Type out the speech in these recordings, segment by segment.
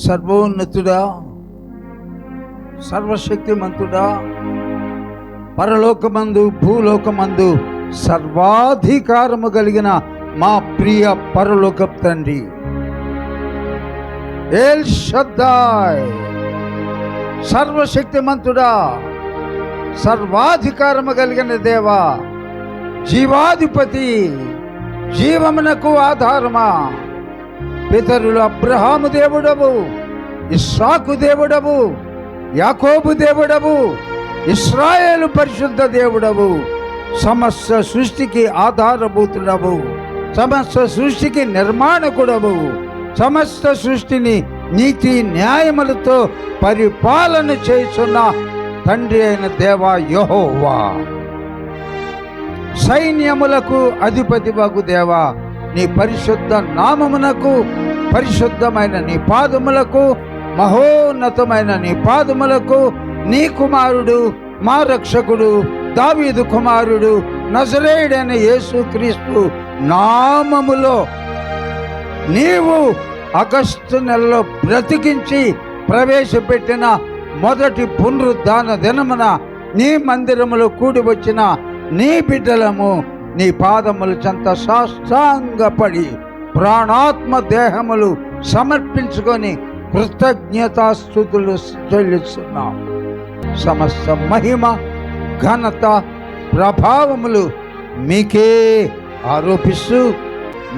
సర్వోన్నతుడా, సర్వశక్తిమంతుడా, పరలోకమందు భూలోకమందు సర్వాధికారము కలిగిన మా ప్రియ పరలోకపు తండ్రి, ఎల్ షద్దాయ్, సర్వశక్తిమంతుడా, సర్వాధికారము కలిగిన దేవా, జీవాధిపతి, జీవమునకు ఆధారమా, పితరులు అబ్రహాము దేవుడవు, ఇస్సాకు దేవుడవు, యాకోబు దేవుడవు, ఇశ్రాయేలు పరిశుద్ధ దేవుడవు, సమస్త సృష్టికి ఆధారభూతుడవు, సమస్త సృష్టికి నిర్మాణకుడవు, సమస్త సృష్టిని నీతి న్యాయములతో పరిపాలన చేస్తున్న తండ్రి అయిన దేవా యెహోవా, సైన్యములకు అధిపతివగు దేవా, నీ పరిశుద్ధ నామమునకు, పరిశుద్ధమైన నీ పాదములకు, మహోన్నతమైన నీ పాదములకు, నీ కుమారుడు, మా రక్షకుడు, దావీదు కుమారుడు, నజరేయుడైన యేసుక్రీస్తు నామములో నీవు ఆగస్టు నెలలో బ్రతికించి ప్రవేశపెట్టిన మొదటి పునరుద్ధాన దినమున నీ మందిరములో కూడి వచ్చిన నీ బిడ్డలము నీ పాదముల చెంత సాష్టాంగపడి ప్రాణాత్మ దేహములు సమర్పించుకొని కృతజ్ఞతాస్తుతులు చెల్లిస్తున్నాం. సమస్త మహిమ, ఘనత, ప్రభావములు మీకే ఆరోపిస్తూ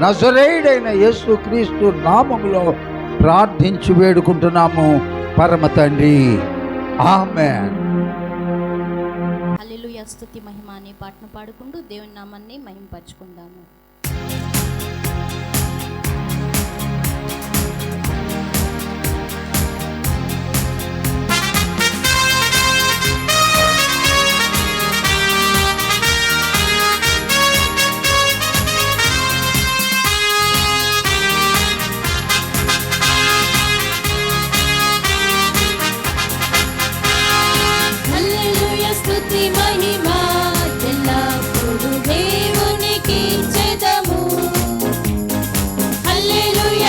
నజరేయుడైన యేసుక్రీస్తు నామములో ప్రార్థించి వేడుకుంటున్నాము పరమ తండ్రి, ఆమేన్. హల్లెలూయా. స్తుతి మహిమ అనే పాటను పాడుకుంటూ దేవుని నామాన్ని మహిమపరచుకుందాము.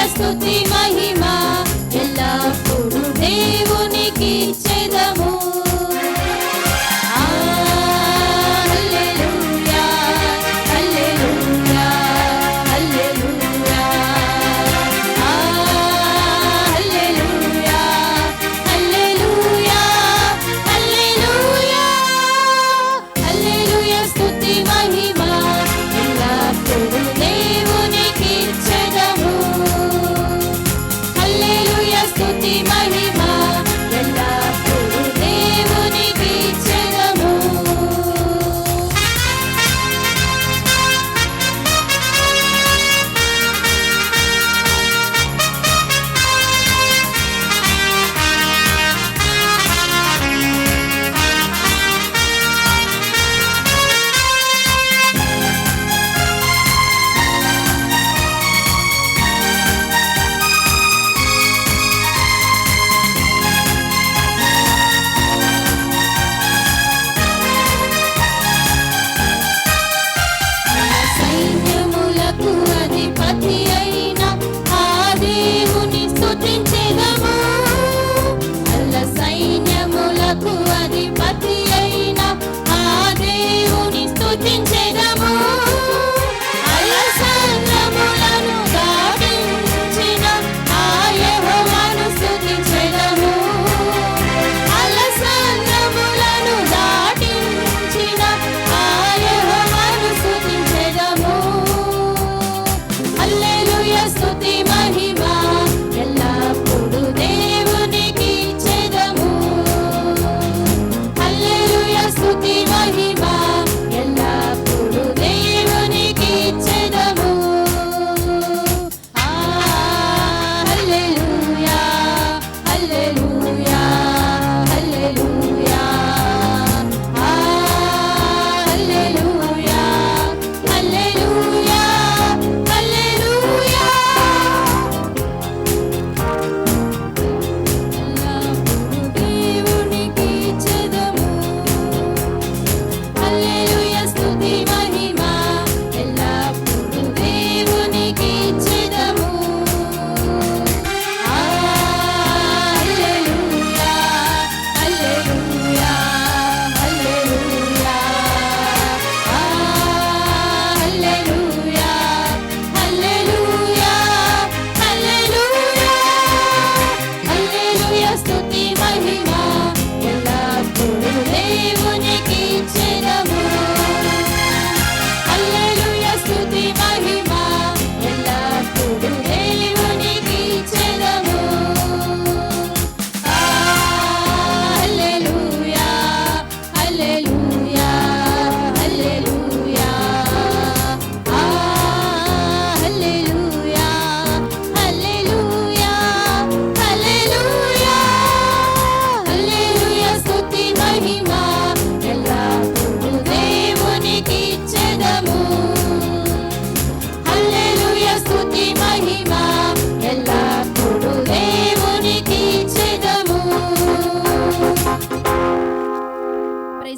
స్తుతి మహిమ ఎల్లప్పుడూ దేవునికి చెదము. హల్లెలూయా, హల్లెలూయా, హల్లెలూయా, హల్లెలూయా, హల్లెలూయా, హల్లెలూయా, హల్లెలూయా. స్తుతి మహిమ ఎల్లప్పుడూ దేవునికి చెదము. హల్లెలూయా. స్తుతి మహిమ ఎల్లప్పుడూ దేవునికి చెదము. సైన్యములకు అధిపతి అయిన ఆ దేవుని స్తుతించెదము. అల్ల సైన్యములకు అధిపతి అయిన ఆ దేవుని స్తుతించెదము. అలసంద్రములను దాటించిన ఆ యెహోవాను స్తుతించెదము. అలసంద్రములను దాటించిన ఆ యెహోవాను స్తుతించెదము. హల్లెలూయా. స్తుతి మహిమ ఎల్లప్పుడూ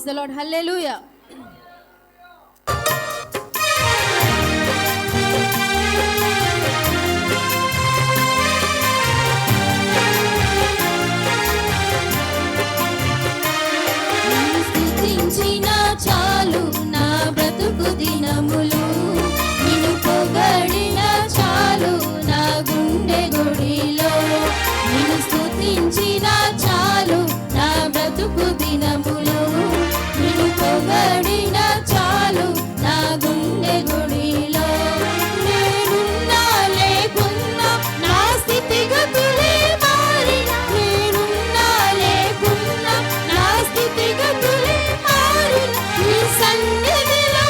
ద లార్డ్. హల్లెలూయా. స్తుతించిన చాలు నా బ్రతుకు దినములు, నిన్ను పొగడిన చాలు నా గుండె గుడిలో. నిన్ను స్తుతించిన చాలు నా బ్రతుకు దినములు, నిన్ను పొగడిన చాలు నా గుండె గుడిలో. నేనున్నా లేకున్నా నా స్థితిగతులే మారిన, నేనున్నా లేకున్నా నా స్థితిగతులే మారిన, నీ సన్నిధిలో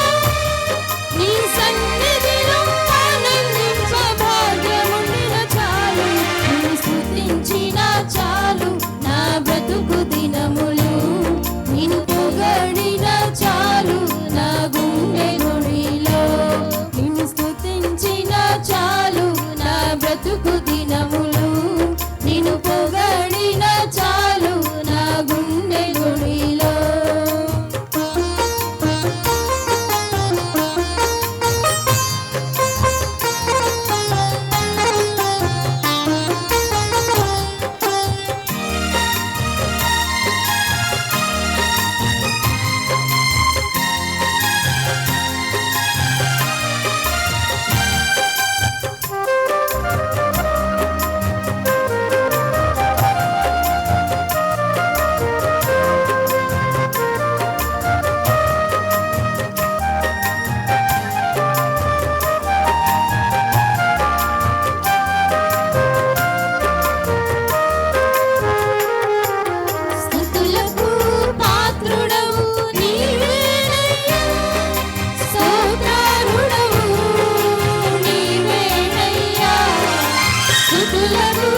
ఆనందించ భాగ్యముండిన చాలు. నిన్ను స్తుతించిన చాలు నా బ్రతుకు దినములు, నిన్ను పొగడిన చాలు నా గుండె గుడిలో. నిన్ను స్తుతించిన చాలు నా బ్రతుకు దినములు, నిన్ను పొగడిన చాలు నా గుండె గుడిలో. స్తుతులకు పాత్రుడవు నీవేనయ్యా, స్తోత్రార్హుడవు నీవేనయ్యా. స్తుతులకు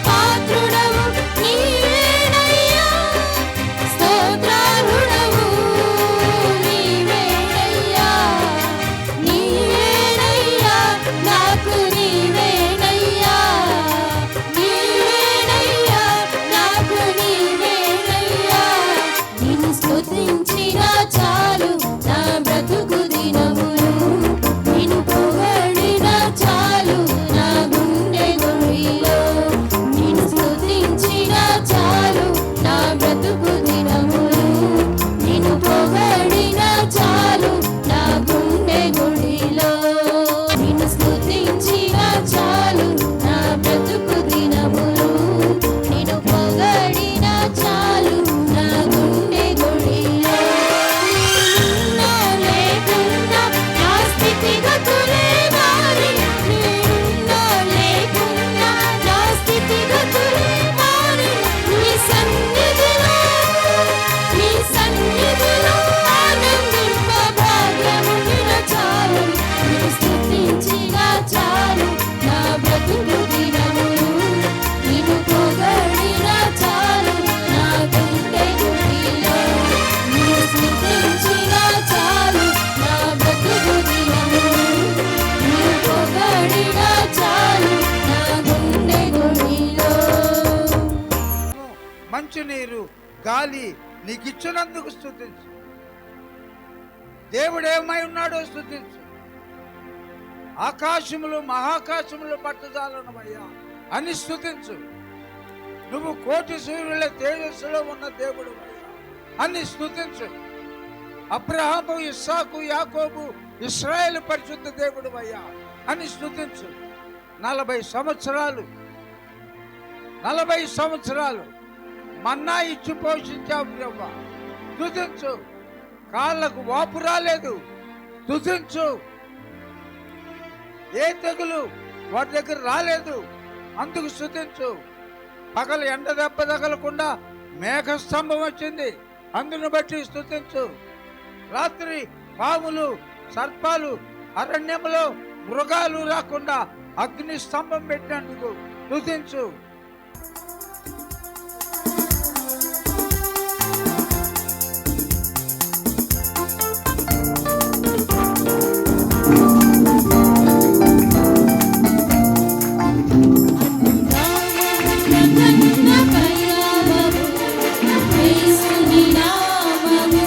పాత్రుడవు నీవేనయ్యా, స్తోత్రార్హుడవు నీవేనయ్యా. నీవేనయ్యా నాకు నీవేనయ్యా, నీవేనయ్యా నాకు నీవేనయ్యా. నిన్ను స్తుతించిన చాలు నా బ్రతుకు దినములు, నిన్ను పొగడిన చాలు నా గుండె గుడిలో. నిన్ను స్తుతించిన చాలు నా బ్రతుకు దినములు, నిన్ను పొగడిన చాలు నా గుండె గుడిలో. నిన్ను స్తుతించిన చాలు నా బ్రతుకు దినములు, నిన్ను పొగడిన చాలు నా గుండె గుడిలో. నేనున్నా లేకున్నా నా స్థితిగతులే మారిన, నేనున్నా లేకున్నా నా స్థితిగతులే మారిన, నీ సన్నిధిలో ఆనందింప భాగ్యముండిన చాలు. నిన్ను స్తుతించిన చాలు నా బ్రతుకు దినములు, నిన్ను పొగడిన చాలు నా గుండె గుడిలో. నిన్ను స్తుతించిన చాలు నా బ్రతుకు దినములు, నిన్ను పొగడిన చాలు నా గుండె గుడిలో. మంచినీరు గాలి నీకు ఇచ్చినందుకు స్తుతించు. దేవుడు ఏమై ఉన్నాడో స్తుతించు. ఆకాశములు మహాకాశములు పట్టుదలనమయ్యా అని స్తుతించు. నువ్వు కోటి సూర్యుల తేజస్సులో ఉన్న దేవుడు అని స్తుతించు. అబ్రహాము, ఇస్సాకు, యాకోబు, ఇశ్రాయేలు పరిశుద్ధ దేవుడు అయ్యా అని స్తుతించు. 40 సంవత్సరాలు మన్నా ఇచ్చి పోషించావు బ్రహ్మ. స్తుతించు. కాళ్ళకు వాపు రాలేదు. స్తుతించు. ఏ తెగులు వాటి దగ్గర రాలేదు. అందుకు స్తుతించు. పగలు ఎండ దెబ్బ తగలకుండా మేఘ స్తంభం వచ్చింది. అందును బట్టి స్తుతించు. రాత్రి పాములు, సర్పాలు, అరణ్యంలో మృగాలు రాకుండా అగ్ని స్తంభం పెట్టినందుకు స్తుతించు. యేసుని నామము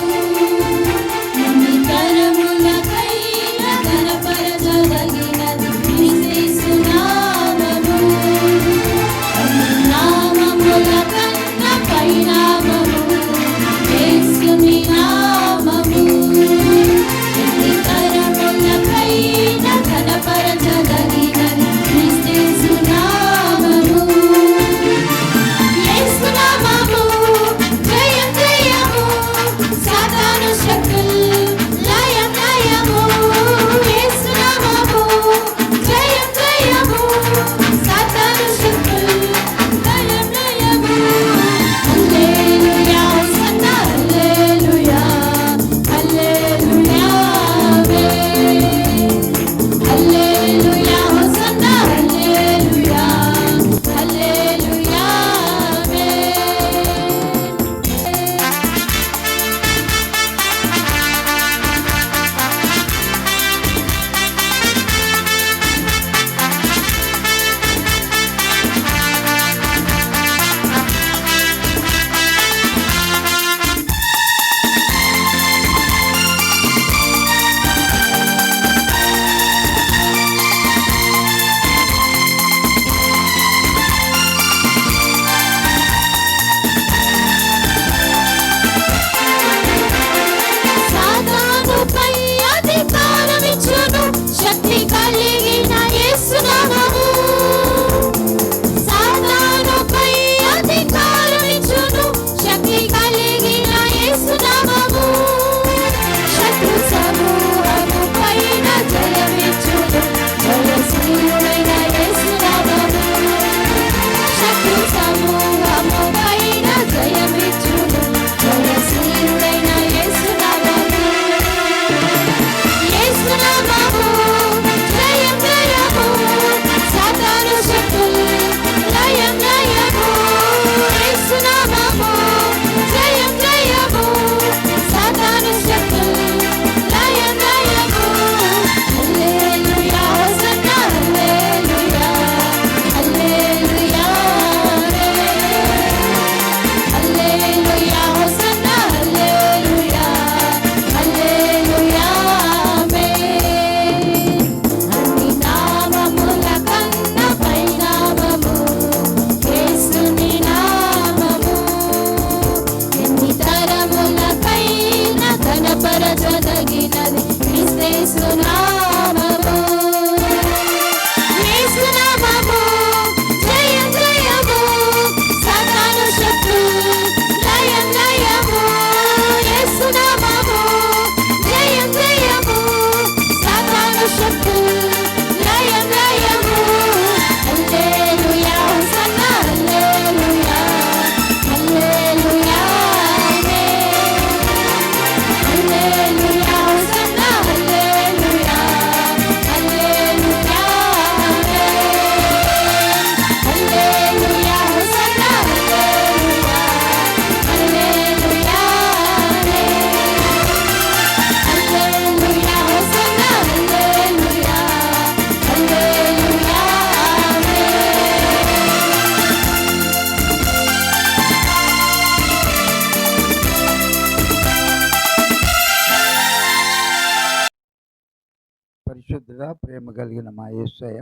పరిశుద్ధుడా, ప్రేమ కలిగిన మా యేసయ్య,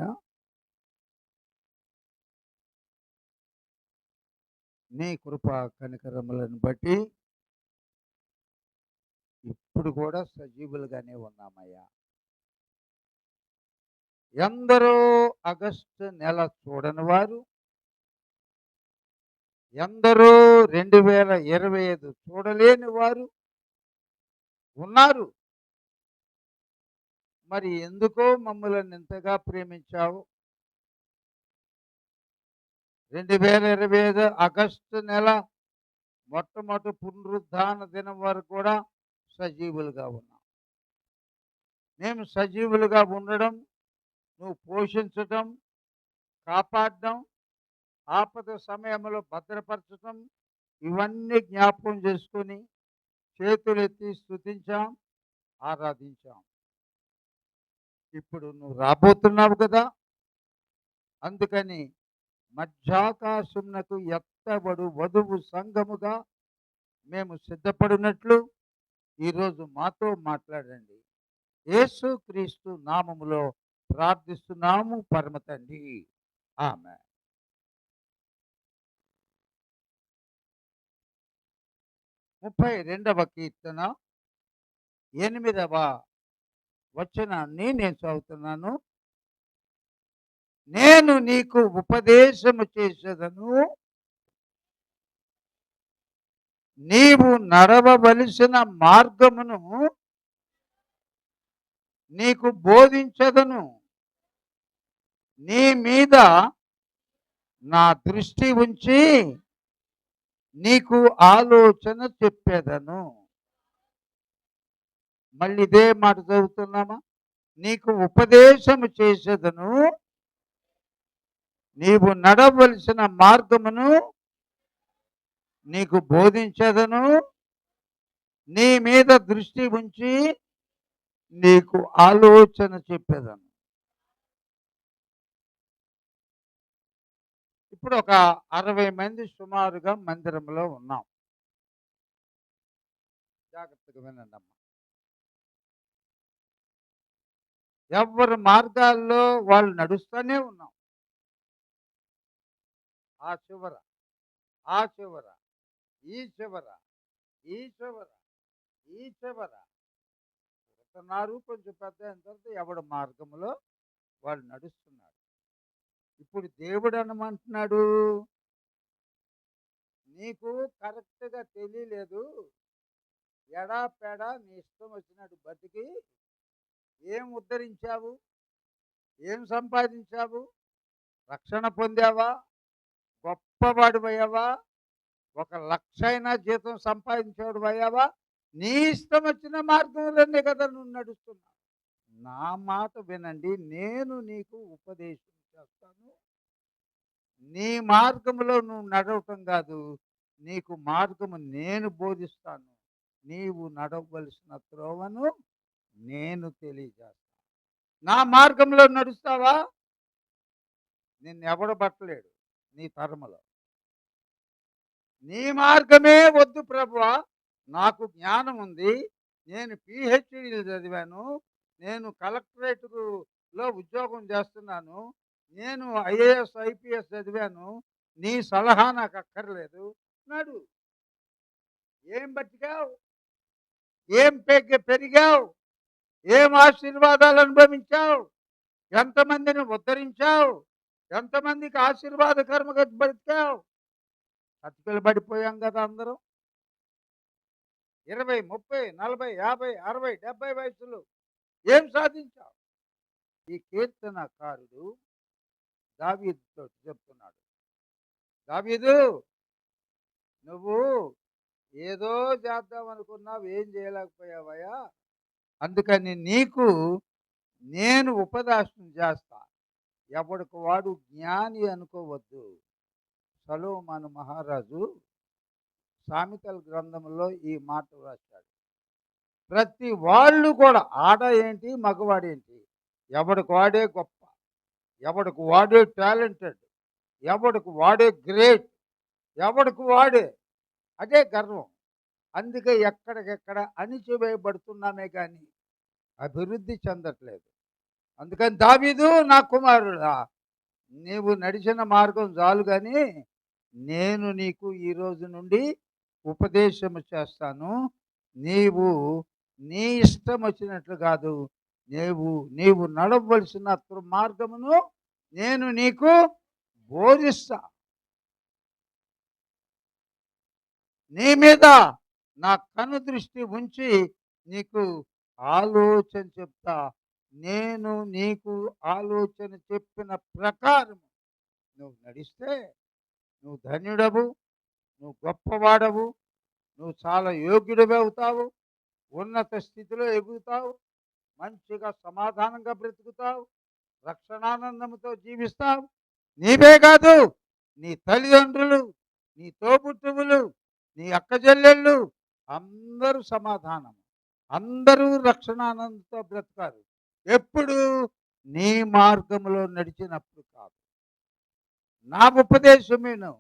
నీ కృప కనికరములను బట్టి ఇప్పుడు కూడా సజీవులుగానే ఉన్నామయ్యా. ఎందరో ఆగస్టు నెల చూడని వారు, ఎందరో 2025 చూడలేని వారు ఉన్నారు. మరి ఎందుకో మమ్మల్ని ఇంతగా ప్రేమించావు? 2025 ఆగస్టు నెల మొట్టమొదటి పునరుద్ధాన దినం వరకు కూడా సజీవులుగా ఉన్నాం. మేము సజీవులుగా ఉండడం, నువ్వు పోషించటం, కాపాడడం, ఆపద సమయంలో భద్రపరచటం, ఇవన్నీ జ్ఞాపకం చేసుకొని చేతులెత్తి స్తుతించాం, ఆరాధించాం. ఇప్పుడు నువ్వు రాబోతున్నావు కదా, అందుకని మధ్యాకాశమునకు ఎత్తబడు వధువు సంఘముగా మేము సిద్ధపడినట్లు ఈరోజు మాతో మాట్లాడండి. యేసు క్రీస్తు నామములో ప్రార్థిస్తున్నాము పరమ తండ్రి, ఆమేన్. 32వ కీర్తన 8వ వచనాన్ని నేను చదువుతున్నాను. నేను నీకు ఉపదేశము చేసేదను, నీవు నడవవలసిన మార్గమును నీకు బోధించదను. నీ మీద నా దృష్టి ఉంచి నీకు ఆలోచన చెప్పేదను. మళ్ళీ ఇదే మాట చదువుతున్నామా? నీకు ఉపదేశము చేసేదను, నీవు నడవలసిన మార్గమును నీకు బోధించదను. నీ మీద దృష్టి ఉంచి నీకు ఆలోచన చెప్పేదను. ఇప్పుడు ఒక 60 మంది సుమారుగా మందిరంలో ఉన్నాం. జాగ్రత్తగా వినండి అమ్మా. ఎవరి మార్గాల్లో వాళ్ళు నడుస్తూనే ఉన్నాం. ఆ చివర, ఆ చివర, ఈ చివర, ఈ చివర, ఈ చివర పుడుతున్నారు. కొంచెం పెద్ద అయిన తర్వాత ఎవడి మార్గంలో వాళ్ళు నడుస్తున్నారు. ఇప్పుడు దేవుడు అనమంటున్నాడు, నీకు కరెక్ట్గా తెలియలేదు, ఎడా పెడా నీ ఇష్టం వచ్చినట్టు బతికి ఏం ఉద్ధరించావు, ఏం సంపాదించావు, రక్షణ పొందావా, గొప్పవాడు అయ్యావా, 1,00,000 జీతం సంపాదించేవాడు అయ్యావా? నీ ఇష్టం వచ్చిన మార్గంలోనే కదా నువ్వు నడుస్తున్నావు. నా మాట వినండి, నేను నీకు ఉపదేశం చేస్తాను. నీ మార్గంలో నువ్వు నడవటం కాదు, నీకు మార్గము నేను బోధిస్తాను. నీవు నడవవలసిన త్రోవను నేను తెలియజేస్తాను. నా మార్గంలో నడుస్తావా? నిన్ను పట్టలేడు నీ తరములో. నీ మార్గమే వద్దు ప్రభువా, నాకు జ్ఞానం ఉంది, నేను పిహెచ్డీలు చదివాను, నేను కలెక్టరేట్లో ఉద్యోగం చేస్తున్నాను, నేను ఐఏఎస్ ఐపీఎస్ చదివాను, నీ సలహా నాకు అక్కర్లేదు. నడు. ఏం బతికావు, ఏం పెరిగావు, ఏం ఆశీర్వాదాలు అనుభవించావు, ఎంతమందిని ఉద్ధరించావు, ఎంతమందికి ఆశీర్వాదకరంగా బతికావు. అతికలు పడిపోయాం కదా అందరం. 20, 30, 40, 50, 60, 70 వయసులో ఏం సాధించావు? ఈ కీర్తనకారుడు దావీదుతో చెప్తున్నాడు, దావీదు, నువ్వు ఏదో చేద్దాం అనుకున్నావు, ఏం చేయలేకపోయావయ్యా. అందుకని నీకు నేను ఉపదేశం చేస్తా. ఎవడికి వాడు జ్ఞాని అనుకోవద్దు. సొలొమోను మహారాజు సామెతల గ్రంథంలో ఈ మాట రాశాడు. ప్రతి వాళ్ళు కూడా, ఆడ ఏంటి మగవాడేంటి, ఎవడికి వాడే గొప్ప, ఎవడికి వాడే టాలెంటెడ్, ఎవడికి వాడే గ్రేట్, ఎవడికి వాడే, అదే గర్వం. అందుకే ఎక్కడికెక్కడ అణిచివేయబడుతున్నామే కానీ అభివృద్ధి చెందట్లేదు. అందుకని దావీదు నా కుమారుడా, నీవు నడిచిన మార్గం చాలు కానీ నేను నీకు ఈ రోజు నుండి ఉపదేశము చేస్తాను. నీవు నీ ఇష్టం వచ్చినట్లు కాదు, నీవు నీవు నడవలసిన మార్గమును నేను నీకు బోధిస్తా. నీ మీద నా కను దృష్టి ఉంచి నీకు ఆలోచన చెప్తా. నేను నీకు ఆలోచన చెప్పిన ప్రకారం నువ్వు నడిస్తే నువ్వు ధన్యుడవు, నువ్వు గొప్పవాడవు, నువ్వు చాలా యోగ్యుడివి అవుతావు, ఉన్నత స్థితిలో ఎగుగుతావు, మంచిగా సమాధానంగా బ్రతుకుతావు, రక్షణానందంతో జీవిస్తావు. నీవే కాదు, నీ తల్లిదండ్రులు, నీ తోబుట్టువులు, నీ అక్కచెల్లెళ్ళు అందరూ సమాధానం, అందరూ రక్షణానందంతో బ్రతుకారు. ఎప్పుడు నీ మార్గంలో నడిచినప్పుడు కాదు. నా ఉపదేశమేను,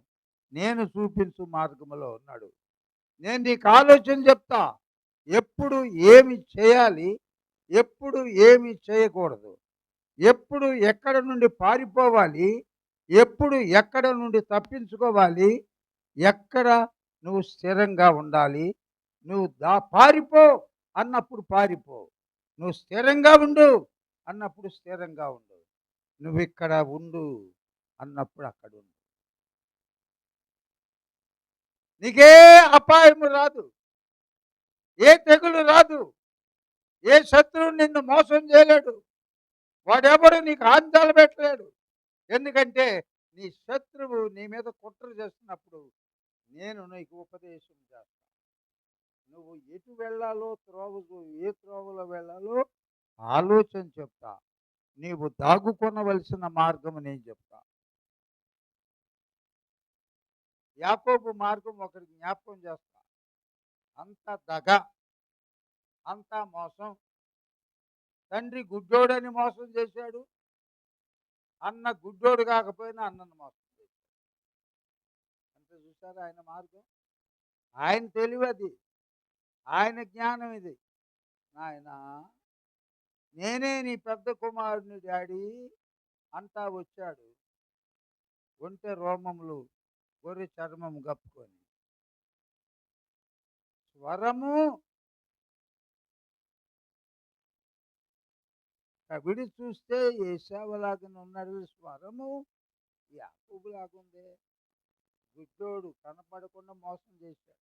నేను చూపించు మార్గంలో ఉన్నాడు. నేను నీకు ఆలోచన చెప్తా, ఎప్పుడు ఏమి చేయాలి, ఎప్పుడు ఏమి చేయకూడదు, ఎప్పుడు ఎక్కడ నుండి పారిపోవాలి, ఎప్పుడు ఎక్కడ నుండి తప్పించుకోవాలి, ఎక్కడ నువ్వు స్థిరంగా ఉండాలి. నువ్వు పారిపో అన్నప్పుడు పారిపో, నువ్వు స్థిరంగా ఉండు అన్నప్పుడు స్థిరంగా ఉండు, నువ్వు ఇక్కడ ఉండు అన్నప్పుడు అక్కడ ఉండు. నీకే అపాయము రాదు, ఏ తెగులు రాదు, ఏ శత్రువు నిన్ను మోసం చేయలేడు, వాడెవడు నీకు హాని పెట్టలేడు. ఎందుకంటే నీ శత్రువు నీ మీద కుట్ర చేస్తున్నప్పుడు నేను నీకు ఉపదేశం చేస్తాను. నువ్వు ఎటు వెళ్ళాలో ఏ త్రోవలో వెళ్ళాలో ఆలోచన చెప్తా. నీవు దాగుకొనవలసిన మార్గం నేను చెప్తా. యాకోబు మార్గం ఒకరికి జ్ఞాపకం చేస్తా. అంత దగ, అంతా మోసం. తండ్రి గుడ్డోడని మోసం చేశాడు, అన్న గుడ్డోడు కాకపోయినా అన్నను మోసం చేశాడు. అంత చూసారా ఆయన మార్గం? ఆయన తెలివది, ఆయన జ్ఞానం ఇది. నాయన, నేనే నీ పెద్ద కుమారుని డాడీ అంటా వచ్చాడు. ఒంటె రోమములు, గొర్రె చర్మము కప్పుకొని, స్వరము కవిడి చూస్తే ఏశావులాగానే ఉన్నాడు, స్వరము యాకోబులాగుందే. గుడ్డోడు కనపడకుండా మోసం చేశాడు.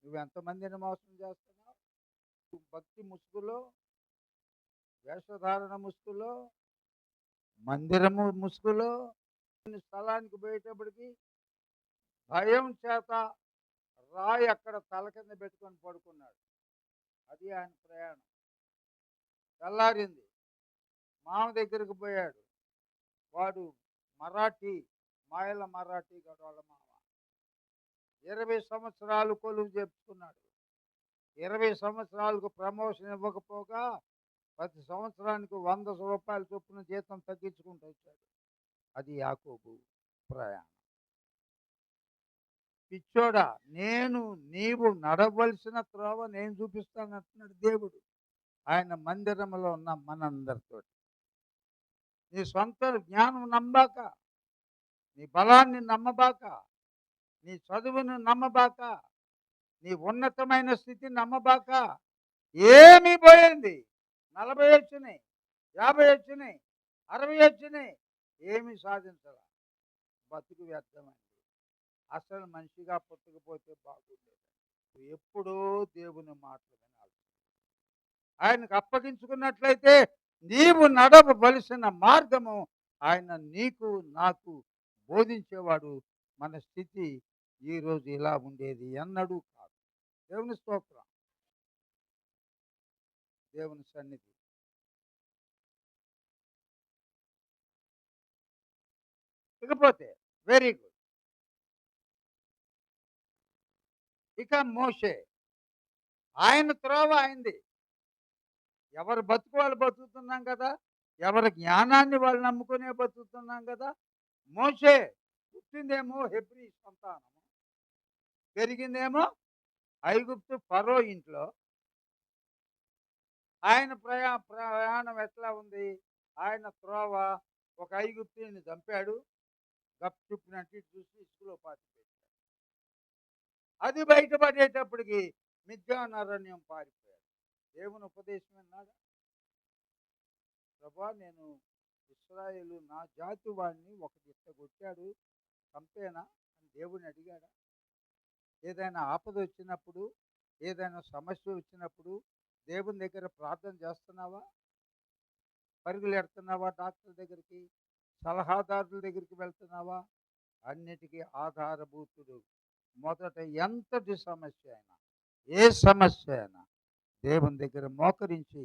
నువ్వెంతమందిని మోసం చేస్తున్నావు? భక్తి ముసుగులో, వేషధారణ ముసుగులో, మందిరము ముసుగులో, స్థలానికి పోయేటప్పటికి భయం చేత రాయి అక్కడ తల కింద పెట్టుకొని పడుకున్నాడు. అది ఆయన ప్రయాణం. తెల్లారింది, మామ దగ్గరికి పోయాడు. వాడు మరాఠీ, మాయల మరాఠీ గడు వాళ్ళ మామ. 20 సంవత్సరాలు కొలువు చెప్పుకున్నాడు. 20 సంవత్సరాలకు ప్రమోషన్ ఇవ్వకపోగా ప్రతి సంవత్సరానికి 100 రూపాయల చొప్పున జీతం తగ్గించుకుంటూ వచ్చాడు. అది యాకోబు ప్రయాణం. పిచ్చోడా, నీవు నడవలసిన త్రోవ నేను చూపిస్తాను అంటున్నాడు దేవుడు ఆయన మందిరంలో ఉన్న మనందరితో. నీ సొంత జ్ఞానం నమ్మబాక, నీ బలాన్ని నమ్మబాక, నీ చదువును నమ్మబాక, నీ ఉన్నతమైన స్థితి నమ్మబాక. ఏమీ పోయింది. 40 వచ్చినాయి, 50 వచ్చినాయి, 60 వచ్చినాయి, ఏమీ సాధించాల. బతుకు వ్యర్థమైంది. అసలు మనిషిగా పుట్టకపోతే బాగుండేది. ఎప్పుడో దేవుని మాటలు వినాలి. ఆయనకు అప్పగించుకున్నట్లయితే నీవు నడవవలసిన మార్గము ఆయన నీకు నాకు బోధించేవాడు. మన స్థితి ఈరోజు ఇలా ఉండేది ఎన్నడూ కాదు. దేవుని స్తోత్రం, దేవుని సన్నిధి. ఇకపోతే వెరీ గుడ్. ఇక మోషే, ఆయన త్రోవ అయింది. ఎవరు బతుకు వాళ్ళు బతుకుతున్నాం కదా, ఎవరి జ్ఞానాన్ని వాళ్ళు నమ్ముకునే బతుకుతున్నాం కదా. మోషే పుట్టిందేమో హెబ్రీ సంతానము, పెరిగిందేమో ఐగుప్తు ఫరో ఇంట్లో. ఆయన ప్రయాణం ఎట్లా ఉంది? ఆయన త్రోవ ఒక ఐగుప్తీయుని చంపాడు. గప్చుప్పినట్టు ఇటు చూసి ఇసుకలో పాతిపెట్టాడు. అది బయటపడేటప్పటికి మిద్యాన్ అరణ్యం పారిపోయాడు. దేవుని ఉపదేశం విన్నాడా? ప్రభా, నేను ఇశ్రాయేలు నా జాతి వాడిని ఒకటి ఇట్ట కొట్టాడు, చంపేనా అని దేవుని అడిగాడా? ఏదైనా ఆపద వచ్చినప్పుడు, ఏదైనా సమస్య వచ్చినప్పుడు దేవుని దగ్గర ప్రార్థన చేస్తున్నావా? పరుగులు ఎడుతున్నావా? డాక్టర్ దగ్గరికి, సలహాదారుల దగ్గరికి వెళ్తున్నావా? అన్నిటికీ ఆధారభూతుడు మొదట ఎంతటి సమస్య అయినా, ఏ సమస్య అయినా దేవుని దగ్గర మోకరించి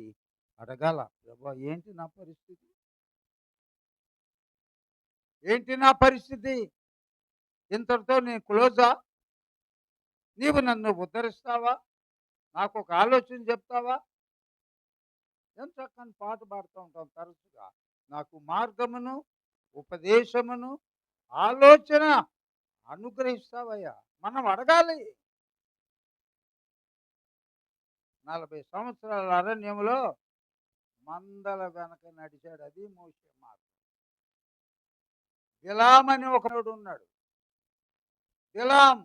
అడగాల. ప్రభా, ఏంటి నా పరిస్థితి? ఏంటి నా పరిస్థితి? ఇంతటితో నేను క్లోజా? నీవు నన్ను ఉద్ధరిస్తావా? నాకు ఒక ఆలోచన చెప్తావా? ఎంత చక్కని పాట పాడుతూ ఉంటాం తరచుగా. నాకు మార్గమును, ఉపదేశమును, ఆలోచన అనుగ్రహిస్తావయ్యా. మనం అడగాలి. 40 సంవత్సరాల అరణ్యంలో మందల వెనక నడిచాడు. అది మోషే మార్గం. బిలాం అని ఒకడు ఉన్నాడు. బిలాం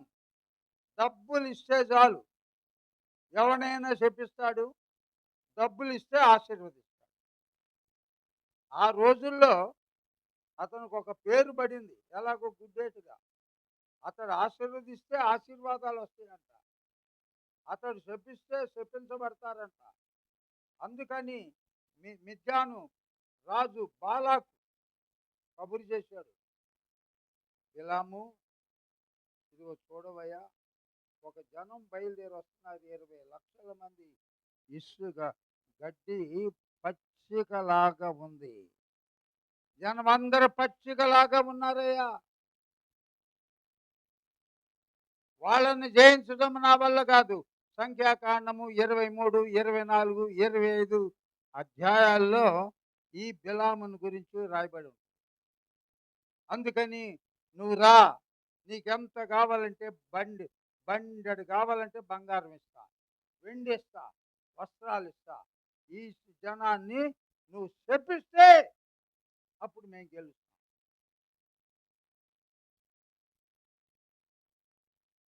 డబ్బులు ఇస్తే చాలు ఎవడైనా శపిస్తాడు, డబ్బులు ఇస్తే ఆశీర్వదిస్తాడు. ఆ రోజుల్లో అతనికి ఒక పేరు పడింది, ఎలాగో గుడ్డేటుగా. అతడు ఆశీర్వదిస్తే ఆశీర్వాదాలు వస్తాయంట, అతడు శపిస్తే శపించబడతారంట. అందుకని మిద్యాను రాజు బాలాకు కబురు చేశాడు, బిలాము, ఇదిగో చూడవయ్యా, ఒక జనం బయలుదేరి వస్తున్నారు, 20 లక్షల మంది. ఇసుక గడ్డి పచ్చికలాగా ఉంది. జనం అందరూ పచ్చికలాగా ఉన్నారయ్యా. వాళ్ళని జయించడం నా వల్ల కాదు. సంఖ్యాకాండము 23, 24, 25 అధ్యాయాల్లో ఈ బిలామును గురించి రాయబడి ఉంది. అందుకని నువ్వు రా, నీకెంత కావాలంటే బండెడు కావాలంటే బంగారం ఇస్తా, వెండి ఇస్తా, వస్త్రాలు ఇస్తా. ఈ జనాన్ని నువ్వు శపిస్తే అప్పుడు మేము గెలుస్తాం.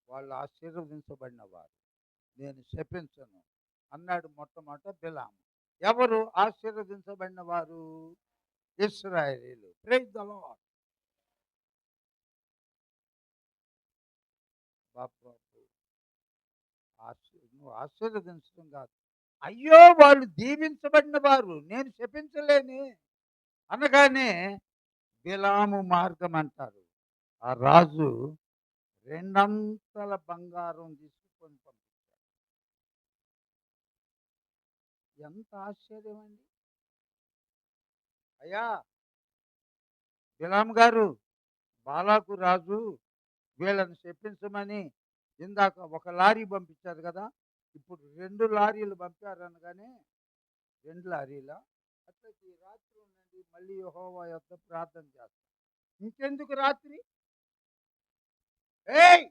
వాళ్ళు ఆశీర్వదించబడిన వారు, నేను శపించను అన్నాడు మొట్టమొదట బిలాము. ఎవరు ఆశీర్వదించబడిన వారు? ఇశ్రాయేలీయులు. Praise the lord. బాబు, నువ్వు ఆశీర్వదించడం కాదు, అయ్యో వాళ్ళు దీవించబడిన వారు, నేను శపించలేని అనగానే బిలాము మార్గం అంటారు. ఆ రాజు 2 అంతల బంగారం తీసుకొని పంపించాడు. ఎంత ఆశ్చర్యం అండి! అయ్యా బిలాం గారు, బాలాకు రాజు వీళ్ళని చెప్పించమని ఇందాక ఒక లారీ పంపించారు కదా, ఇప్పుడు 2 లారీలు పంపారనగానే 2 లారీలా? అట్లా ఈ రాత్రి ఉండండి, మళ్ళీ యెహోవా యొద్ద ప్రార్థన చేస్తాం. ఇంకెందుకు రాత్రి? ఏయ్,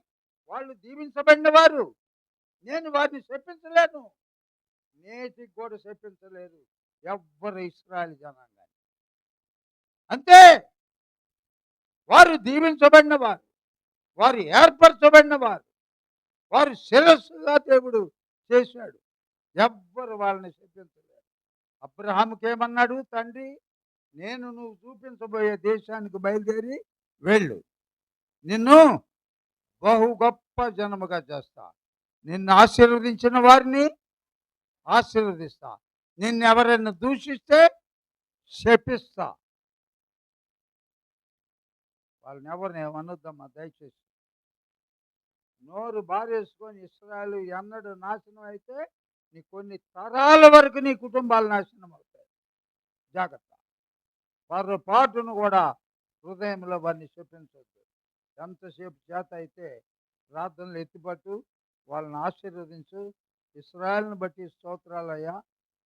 వాళ్ళు దీవించబడిన వారు, నేను వారిని చెప్పించలేను, నేటికి కూడా చెప్పించలేరు ఎవ్వరు ఇశ్రాయేలు జనాంగాన్ని. అంతే, వారు దీవించబడిన వారు, వారు ఏర్పరచబడిన వారు, వారు శిరస్సుగా దేవుడు చేశాడు. ఎవ్వరు వాళ్ళని చెప్పించలేరు. అబ్రహాముకి ఏమన్నాడు తండ్రి? నేను నువ్వు చూపించబోయే దేశానికి బయలుదేరి వెళ్ళు, నిన్ను బహు గొప్ప జనముగా చేస్తా, నిన్ను ఆశీర్వదించిన వారిని ఆశీర్వదిస్తా, నిన్ను ఎవరైనా దూషిస్తే శపిస్తా. వాళ్ళని ఎవరిని ఏమనొద్దమ్మా దయచేసి. నోరు బారేసుకొని ఇశ్రాయేలు ఎన్నడూ నాశనం అయితే నీ కొన్ని తరాల వరకు నీ కుటుంబాలు నాశనం అవుతాయి. జాగ్రత్త. పొరపాటును కూడా హృదయంలో వారిని చెప్పించవద్దు. ఎంతసేపు చేత అయితే ప్రార్థనలు ఎత్తిపట్టు, వాళ్ళని ఆశీర్వదించు. ఇశ్రాయేలుని బట్టి స్తోత్రాలయ్యా,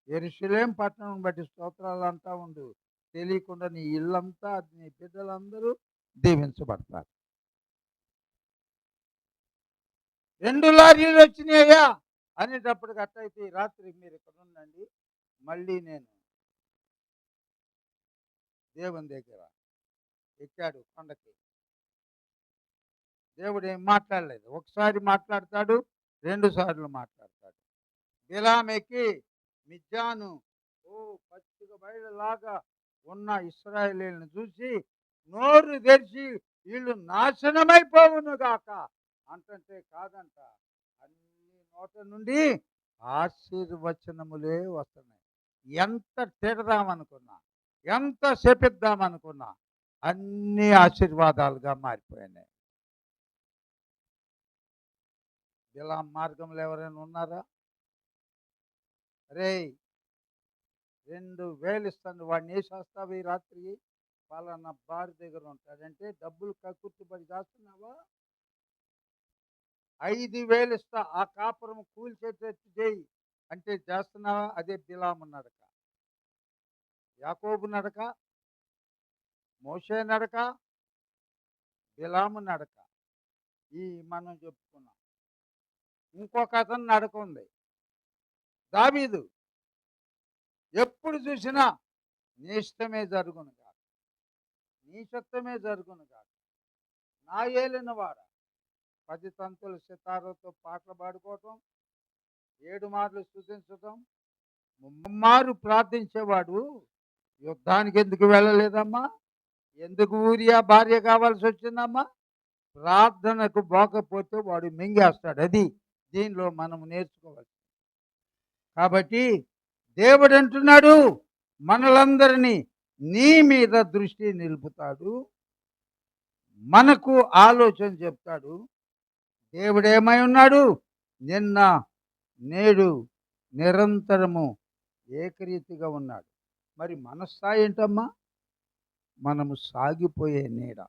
యెరూషలేము పట్టణం బట్టి స్తోత్రాలు అంటా ఉండు. తెలియకుండా నీ ఇల్లంతా, నీ బిడ్డలందరూ దీవించబడతారు. 2 లారీలు వచ్చినాయ్యా అనేటప్పటికి అట్టయితే రాత్రి మీరు ఇక్కడ ఉండండి, మళ్ళీ నేను దేవుని దగ్గర ఎక్కాడు కొండకి. దేవుడు ఏం మాట్లాడలేదు. ఒకసారి మాట్లాడతాడు, 2 సార్లు మాట్లాడతాడు. బిలాం ఎక్కి మిద్యాను పచ్చిక బయలులాగా ఉన్న ఇశ్రాయేలీయులను చూసి నోరు తెరిచి వీళ్ళు నాశనమైపోవును గాక అంటుంటే కాదంట, అన్ని నోట నుండి ఆశీర్వచనములే వస్తున్నాయి. ఎంత తిడదామనుకున్నా, ఎంత శపిద్దామనుకున్నా అన్ని ఆశీర్వాదాలుగా మారిపోయినాయి. బిలాం మార్గంలో ఎవరైనా ఉన్నారా? రే 2000 ఇస్తాను, వాడిని వేసేస్తావు ఈ రాత్రి, పలానా బార్ దగ్గర ఉంటాడంటే డబ్బులు కక్కుర్తిపడి చేస్తున్నావా? 5000 ఇస్తా, ఆ కాపురం కూల్చేటట్టు చేయి అంటే చేస్తున్నావా? అదే బిలాము నడక, యాకోబు నడక, మోషే నడక, బిలాము నడక ఈ మనం చెప్పుకున్నాం. ఇంకొక అతను నడక ఉంది, దావీదు. ఎప్పుడు చూసినా నీ ఇష్టమే జరుగును కాక, నీ చిత్తమే జరుగును కాక, నా ఏలిన వాడ 10 తంతుల సితారతో పాటలు పాడుకోవటం, 7 మార్లు స్తుతించటం, ముమ్మారు ప్రార్థించేవాడు యుద్ధానికి ఎందుకు వెళ్ళలేదమ్మా? ఎందుకు ఊరియా భార్య కావాల్సి వచ్చిందమ్మా? ప్రార్థనకు పోకపోతే వాడు మింగేస్తాడు. అది దీనిలో మనం నేర్చుకోవాలి. కాబట్టి దేవుడు అంటున్నాడు, మనలందరినీ నీ మీద దృష్టి నిలుపుతాడు, మనకు ఆలోచన చెప్తాడు. దేవుడు ఏమై ఉన్నాడు? నిన్న నేడు నిరంతరము ఏకరీతిగా ఉన్నాడు. మరి మన స్థాయి ఏంటమ్మా? మనము సాగిపోయే నీడ.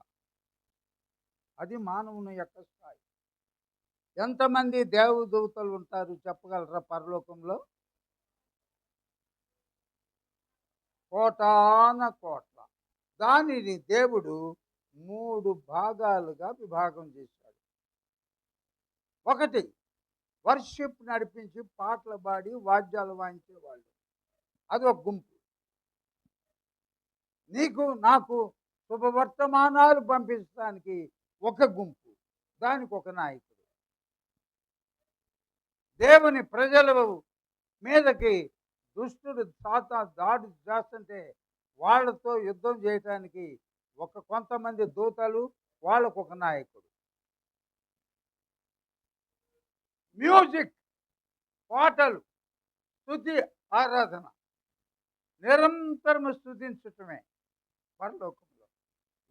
అది మానవుని యొక్క స్థాయి. ఎంతమంది దేవదూతలు ఉంటారు చెప్పగలరా పరలోకంలో? కోటాన కోట్ల. దానిని దేవుడు 3 భాగాలుగా విభాగం చేశాడు. ఒకటి, వర్షిప్ నడిపించి పాటలు పాడి వాద్యాలు వాయించేవాళ్ళు, అది ఒక గుంపు. నీకు నాకు శుభవర్తమానాలు పంపించడానికి ఒక గుంపు, దానికి ఒక నాయకుడు. దేవుని ప్రజల మీదకి దుష్టుడు దాడి చేస్తుంటే వాళ్ళతో యుద్ధం చేయటానికి కొంతమంది దూతలు, వాళ్ళకు ఒక నాయకుడు. మ్యూజిక్, పాటలు, స్తుతి, ఆరాధన, నిరంతరం స్తుతించటమే పరలోకంలో.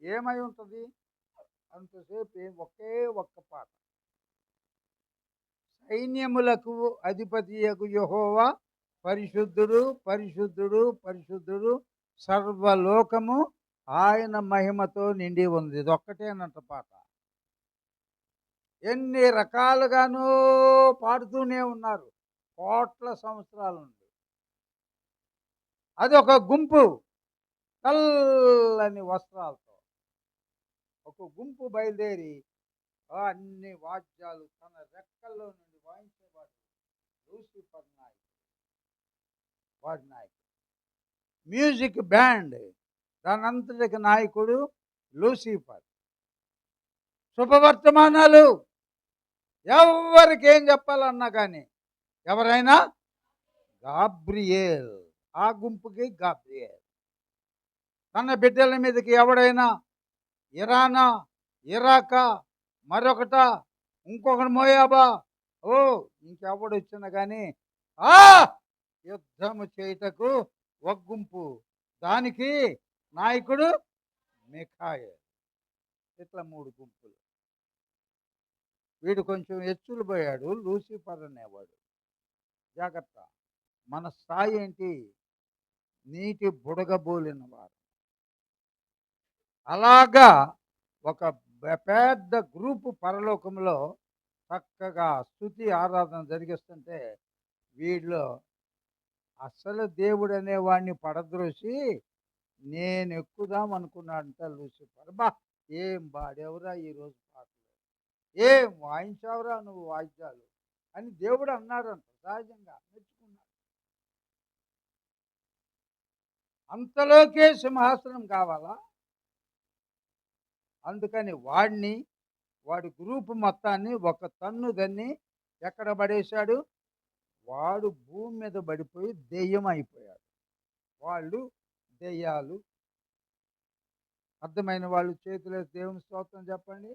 ఏమై ఉంటుంది అంతసేపు? ఒకే ఒక్క పాట. సైన్యములకు అధిపతియగు యెహోవా పరిశుద్ధుడు, పరిశుద్ధుడు, పరిశుద్ధుడు, సర్వలోకము ఆయన మహిమతో నిండి ఉంది. ఇది ఒక్కటేనంట పాట. ఎన్ని రకాలుగానో పాడుతూనే ఉన్నారు కోట్ల సంవత్సరాల నుండి. అది ఒక గుంపు, తెల్లని వస్త్రాలతో ఒక గుంపు బయలుదేరి అన్ని వాద్యాలు తన రెక్కల్లో నుండి వాయించేవాడు లూసిఫర్ నాయకుడు. వాడి నాయకుడు మ్యూజిక్ బ్యాండ్, దానంతటికి నాయకుడు లూసిఫర్. శుభవర్తమానాలు ఎవరికి ఏం చెప్పాలన్నా కానీ ఎవరైనా గాబ్రియేల్, ఆ గుంపుకి గాబ్రియేల్. తన బిడ్డల మీదకి ఎవడైనా ఇరానా, ఇరాకా, మరొకట, ఇంకొకటి మోయాబా, ఇంకెవడు వచ్చినా కానీ యుద్ధము చేయుటకు ఒక గుంపు, దానికి నాయకుడు మిఖాయేలు. ఇట్లా 3 గుంపులు. వీడు కొంచెం ఎచ్చులు పోయాడు, లూసిఫర్ అనేవాడు. జాగ్రత్త. మన స్థాయి ఏంటి? నీటి బుడగబోలిన వారు. అలాగా ఒక పెద్ద గ్రూపు పరలోకంలో చక్కగా స్తుతి ఆరాధన జరిగిస్తుంటే వీళ్ళు అసలు దేవుడు అనేవాడిని పడద్రోసి నేను ఎక్కుదాం అనుకున్నాడంట లూసిఫర్. ఏం పాడేవరా ఈరోజు పాటలు, ఏం వాయించావురా నువ్వు వాయిద్యాలు అని దేవుడు అన్నాడంట. సహజంగా మెచ్చుకున్నాడు. అంతలోకే సింహాసనం కావాలా? అందుకని వాడి గ్రూపు మొత్తాన్ని ఒక తన్ను దన్ని ఎక్కడ పడేశాడు? వాడు భూమి మీద పడిపోయి దెయ్యం అయిపోయాడు. వాళ్ళు దెయ్యాలు. అర్థమైన వాళ్ళు చేతులేసి దేవుని స్తోత్రం చెప్పండి.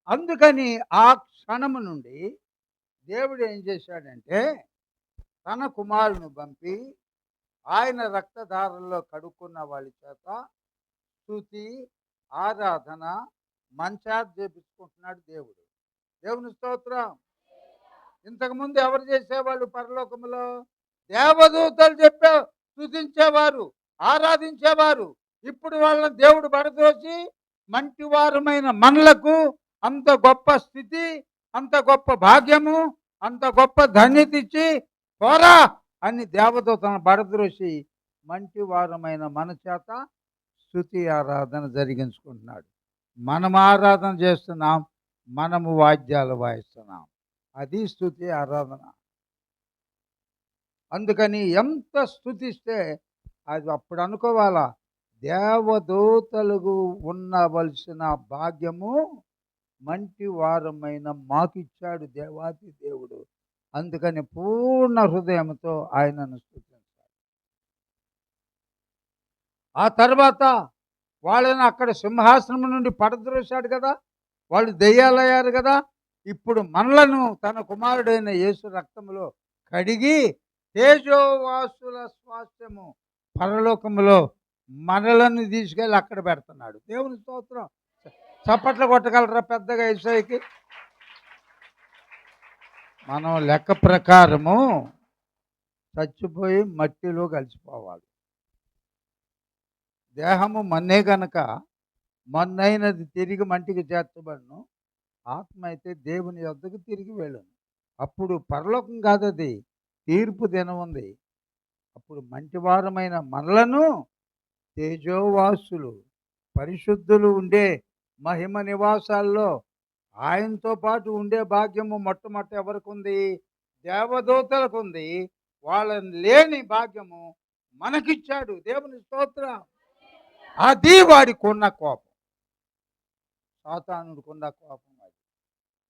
అందుకని ఆ క్షణము నుండి దేవుడు ఏం చేశాడంటే తన కుమారుని పంపి ఆయన రక్తధారల్లో కడుక్కున్న వాళ్ళ చేత స్తుతి, ఆరాధన మంచార్ చేపించుకుంటున్నాడు దేవుడు. దేవుని స్తోత్రం. ఇంతకుముందు ఎవరు చేసేవాళ్ళు పరలోకములో? దేవదూతలు స్తుతించేవారు, ఆరాధించేవారు. ఇప్పుడు వాళ్ళని దేవుడు పడదోసి మంటివారమైన మనలకు అంత గొప్ప స్థితి, అంత గొప్ప భాగ్యము, అంత గొప్ప ధన్యత ఇచ్చి పోరా అని దేవదూతను పడద్రోసి మంటివారమైన మన చేత స్తుతి ఆరాధన జరిగించుకుంటున్నాడు. మనం ఆరాధన చేస్తున్నాం, మనము వాద్యాలు వాయిస్తున్నాం. అది స్తుతి ఆరాధన. అందుకని ఎంత స్తుతిస్తే అది అప్పుడు అనుకోవాలా, దేవదూతలకు ఉండవలసిన భాగ్యము మంటి వారమైన మాకిచ్చాడు దేవాతి దేవుడు. అందుకని పూర్ణ హృదయంతో ఆయనను స్తుతించాలి. ఆ తర్వాత వాళ్ళని అక్కడ సింహాసనం నుండి పడద్రోశాడు కదా, వాళ్ళు దెయ్యాలయ్యారు కదా. ఇప్పుడు మనలను తన కుమారుడైన యేసు రక్తములో కడిగి తేజోవాసుల స్వాస్థ్యము పరలోకములో మనలను తీసుకెళ్ళి అక్కడ పెడుతున్నాడు. దేవుని స్తోత్రం. చప్పట్లు కొట్టగలరా పెద్దగా యేసయ్యకి? మనం లెక్క ప్రకారము చచ్చిపోయి మట్టిలో కలిసిపోవాలి. దేహము మన్నే గనక మన్నైనది తిరిగి మంటికి చేర్చబడును, ఆత్మ అయితే దేవుని యొద్దకు తిరిగి వెళ్ళను. అప్పుడు పరలోకం కాదది, తీర్పు దినం ఉంది. అప్పుడు మంటివారమైన మనలను తేజోవాసులు, పరిశుద్ధులు ఉండే మహిమ నివాసాల్లో ఆయనతో పాటు ఉండే భాగ్యము మొట్టమొదట ఎవరికి ఉంది? దేవదూతలకు ఉంది. వాళ్ళని లేని భాగ్యము మనకిచ్చాడు. దేవుని స్తోత్రం. అది వాడికున్న కోపం, సాతానుడికున్న కోపం. అది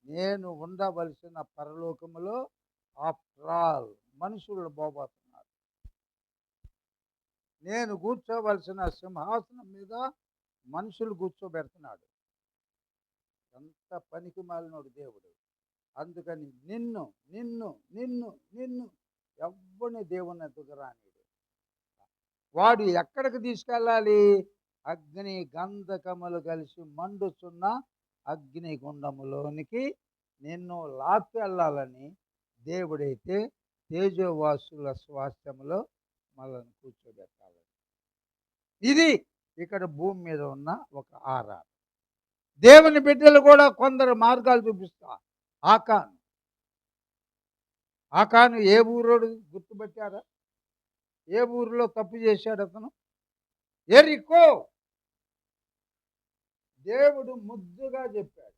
నేను ఉండవలసిన పరలోకములో ఆఫ్టర్ ఆల్ మనుషులు పోబోతున్నారు, నేను కూర్చోవలసిన సింహాసనం మీద మనుషులు కూర్చోబెడుతున్నాడు. ఎంత పనికి మాలినోడు దేవుడు. అందుకని నిన్ను నిన్ను నిన్ను నిన్ను ఎవ్వని దేవుని ఎదుగు రానిడు. వాడు ఎక్కడికి తీసుకెళ్ళాలి? అగ్ని గంధకములు కలిసి మండుచున్న అగ్ని గుండములోనికి నిన్ను లాక్కెళ్ళాలని దేవుడైతే తేజోవాసుల స్వాస్థ్యంలో మనల్ని కూర్చోబెట్టాలి. ఇది ఇక్కడ భూమి మీద ఉన్న ఒక ఆరాధన. దేవుని బిడ్డలు కూడా కొందరు మార్గాలు చూపిస్తా. ఆకాను ఏ ఊరోడు గుర్తుపెట్టారా? ఏ ఊరిలో తప్పు చేశాడు అతను? ఎరికో. దేవుడు ముద్దుగా చెప్పాడు,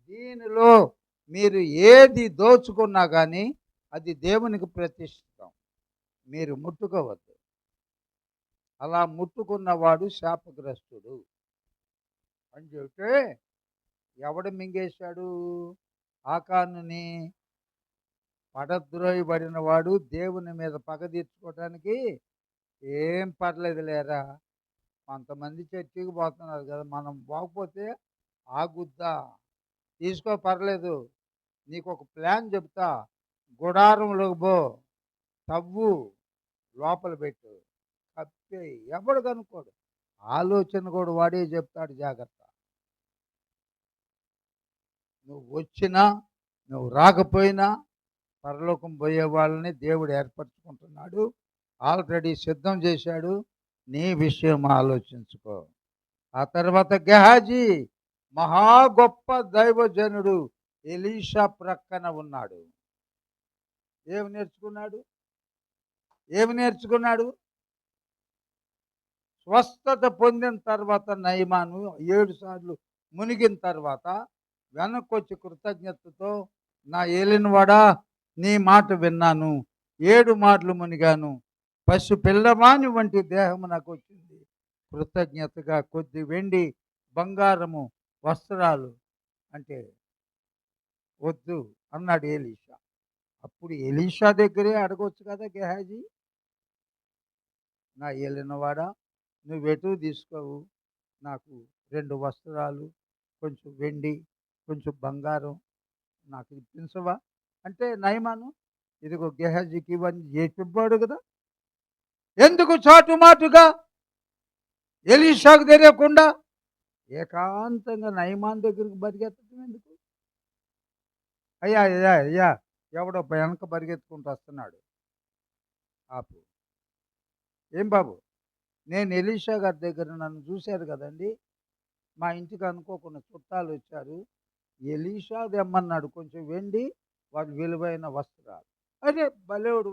దీనిలో మీరు ఏది దోచుకున్నా కానీ అది దేవునికి ప్రతిష్ఠితం, మీరు ముట్టుకోవద్దు. అలా ముట్టుకున్నవాడు శాపగ్రస్తుడు అని చెబితే ఎవడు మింగేశాడు? ఆకానుని. పడద్రోయబడిన వాడు దేవుని మీద పగ తీర్చుకోవడానికి ఏం పర్లేదు లేరా, కొంతమంది చర్చికి పోతున్నారు కదా, మనం పోకపోతే ఆగుద్దా? తీసుకో, పర్లేదు, నీకు ఒక ప్లాన్ చెప్తా. గుడారంలోకి పో, తవ్వు, లోపల పెట్టు, కప్పేయి, ఎవడు కనుక్కోడు. ఆలోచన కూడా వాడే చెప్తాడు, జాగ్రత్త. నువ్వు వచ్చినా నువ్వు రాకపోయినా పరలోకం పోయే వాళ్ళని దేవుడు ఏర్పరచుకుంటున్నాడు, ఆల్రెడీ సిద్ధం చేశాడు. నీ విషయం ఆలోచించుకో. ఆ తర్వాత గెహాజీ మహా గొప్ప దైవజనుడు ఎలీషా ప్రక్కన ఉన్నాడు. ఏమి నేర్చుకున్నాడు? స్వస్థత పొందిన తర్వాత నయమాను 7 సార్లు మునిగిన తర్వాత వెనక్కొచ్చి కృతజ్ఞతతో నా ఏలినవాడా, నీ మాట విన్నాను, 7 మార్లు మునిగాను, పశు పిల్లవాని వంటి దేహము నాకు వచ్చింది. కృతజ్ఞతగా కొద్ది వెండి బంగారము వస్త్రాలు అంటే వద్దు అన్నాడు ఎలీషా. అప్పుడు ఎలీషా దగ్గరే అడగొచ్చు కదా గెహాజీ, నా ఏలినవాడా, నువ్వెటు తీసుకోవు, నాకు 2 వస్త్రాలు, కొంచెం వెండి, కొంచెం బంగారం నాకు ఇప్పించవా అంటే, నయమాను ఇదిగో గెహాజీకి ఇవన్నీ చెప్పాడు కదా. ఎందుకు చాటుమాటుగా ఎలీషాకు తెలియకుండా ఏకాంతంగా నయమాన్ దగ్గరికి పరిగెత్తడం ఎందుకు? అయ్యా అయ్యా అయ్యా, ఎవడో వెనక పరిగెత్తుకుంటూ వస్తున్నాడు, ఆపు. ఏం బాబు, నేను ఎలీషా గారి దగ్గర నన్ను చూశారు కదండి, మా ఇంటికి అనుకోకుండా చుట్టాలు వచ్చారు, ఎలీషా తెమ్మన్నాడు కొంచెం వెండి, వాటి విలువైన వస్త్రాలు. అదే బలేవుడు